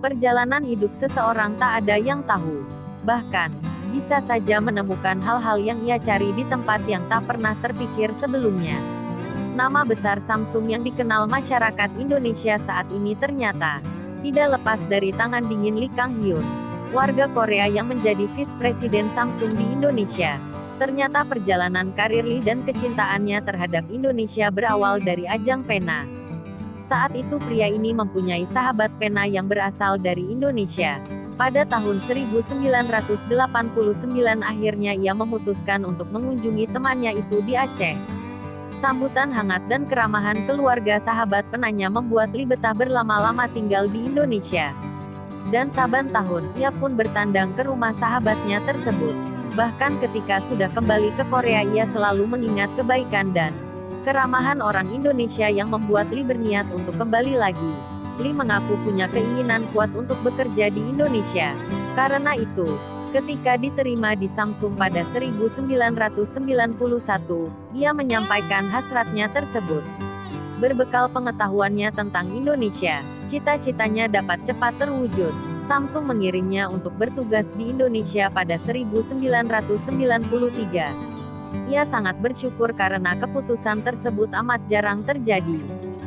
Perjalanan hidup seseorang tak ada yang tahu. Bahkan, bisa saja menemukan hal-hal yang ia cari di tempat yang tak pernah terpikir sebelumnya. Nama besar Samsung yang dikenal masyarakat Indonesia saat ini ternyata tidak lepas dari tangan dingin Lee Kang Hyun, warga Korea yang menjadi Vice Presiden Samsung di Indonesia. Ternyata perjalanan karir Lee dan kecintaannya terhadap Indonesia berawal dari ajang pena. Saat itu pria ini mempunyai sahabat pena yang berasal dari Indonesia. Pada tahun 1989 akhirnya ia memutuskan untuk mengunjungi temannya itu di Aceh. Sambutan hangat dan keramahan keluarga sahabat penanya membuat Lee betah berlama-lama tinggal di Indonesia. Dan saban tahun, ia pun bertandang ke rumah sahabatnya tersebut. Bahkan ketika sudah kembali ke Korea ia selalu mengingat kebaikan dan keramahan orang Indonesia yang membuat Lee berniat untuk kembali lagi. Lee mengaku punya keinginan kuat untuk bekerja di Indonesia. Karena itu, ketika diterima di Samsung pada 1991, ia menyampaikan hasratnya tersebut. Berbekal pengetahuannya tentang Indonesia, cita-citanya dapat cepat terwujud. Samsung mengirimnya untuk bertugas di Indonesia pada 1993. Ia sangat bersyukur karena keputusan tersebut amat jarang terjadi.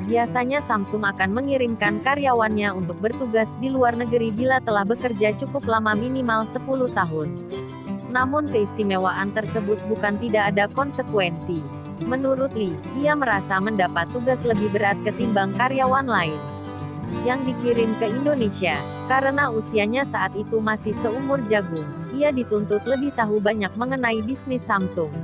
Biasanya Samsung akan mengirimkan karyawannya untuk bertugas di luar negeri bila telah bekerja cukup lama minimal 10 tahun. Namun keistimewaan tersebut bukan tidak ada konsekuensi. Menurut Lee, ia merasa mendapat tugas lebih berat ketimbang karyawan lain yang dikirim ke Indonesia. Karena usianya saat itu masih seumur jagung, ia dituntut lebih tahu banyak mengenai bisnis Samsung.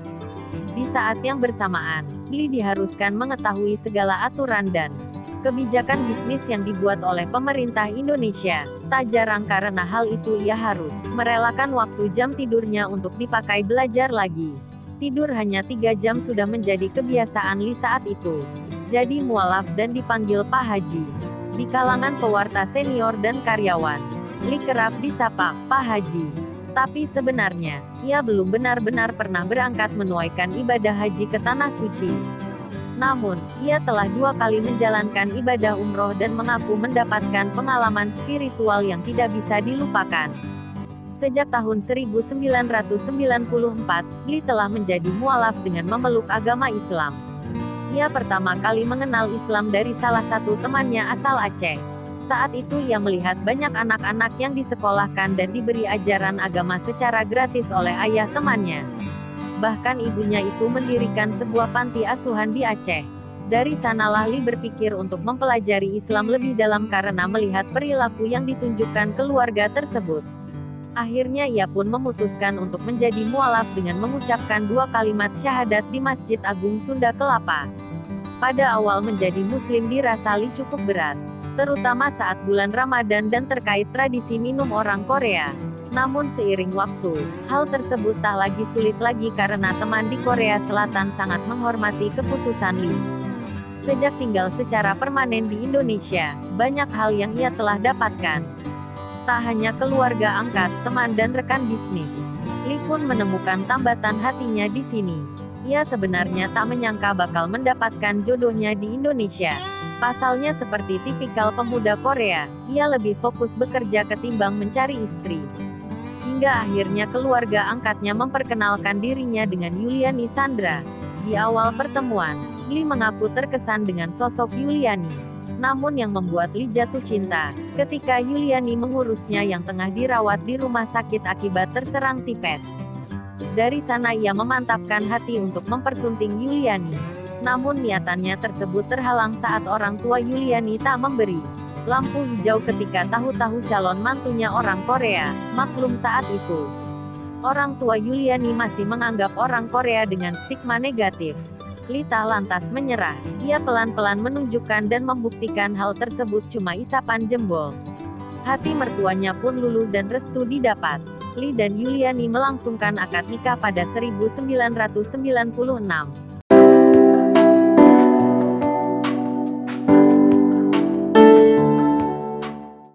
Di saat yang bersamaan, Lee diharuskan mengetahui segala aturan dan kebijakan bisnis yang dibuat oleh pemerintah Indonesia. Tak jarang karena hal itu ia harus merelakan waktu jam tidurnya untuk dipakai belajar lagi. Tidur hanya 3 jam sudah menjadi kebiasaan Lee saat itu. Jadi mualaf dan dipanggil Pak Haji. Di kalangan pewarta senior dan karyawan, Lee kerap disapa Pak Haji. Tapi sebenarnya, ia belum benar-benar pernah berangkat menunaikan ibadah haji ke Tanah Suci. Namun, ia telah 2 kali menjalankan ibadah umroh dan mengaku mendapatkan pengalaman spiritual yang tidak bisa dilupakan. Sejak tahun 1994, Lee telah menjadi mualaf dengan memeluk agama Islam. Ia pertama kali mengenal Islam dari salah satu temannya asal Aceh. Saat itu ia melihat banyak anak-anak yang disekolahkan dan diberi ajaran agama secara gratis oleh ayah temannya. Bahkan ibunya itu mendirikan sebuah panti asuhan di Aceh. Dari sanalah Lee berpikir untuk mempelajari Islam lebih dalam karena melihat perilaku yang ditunjukkan keluarga tersebut. Akhirnya ia pun memutuskan untuk menjadi mualaf dengan mengucapkan 2 kalimat syahadat di Masjid Agung Sunda Kelapa. Pada awal menjadi muslim dirasa Lee cukup berat, terutama saat bulan Ramadan dan terkait tradisi minum orang Korea. Namun seiring waktu, hal tersebut tak lagi sulit lagi karena teman di Korea Selatan sangat menghormati keputusan Lee. Sejak tinggal secara permanen di Indonesia, banyak hal yang ia telah dapatkan. Tak hanya keluarga angkat, teman dan rekan bisnis, Lee pun menemukan tambatan hatinya di sini. Ia sebenarnya tak menyangka bakal mendapatkan jodohnya di Indonesia. Pasalnya seperti tipikal pemuda Korea, ia lebih fokus bekerja ketimbang mencari istri. Hingga akhirnya keluarga angkatnya memperkenalkan dirinya dengan Yuliani Sandra. Di awal pertemuan, Lee mengaku terkesan dengan sosok Yuliani. Namun yang membuat Lee jatuh cinta, ketika Yuliani mengurusnya yang tengah dirawat di rumah sakit akibat terserang tipes. Dari sana ia memantapkan hati untuk mempersunting Yuliani. Namun niatannya tersebut terhalang saat orang tua Yuliani tak memberi lampu hijau ketika tahu-tahu calon mantunya orang Korea. Maklum saat itu, orang tua Yuliani masih menganggap orang Korea dengan stigma negatif. Lee tak lantas menyerah. Ia pelan-pelan menunjukkan dan membuktikan hal tersebut cuma isapan jempol. Hati mertuanya pun luluh dan restu didapat. Lee dan Yuliani melangsungkan akad nikah pada 1996.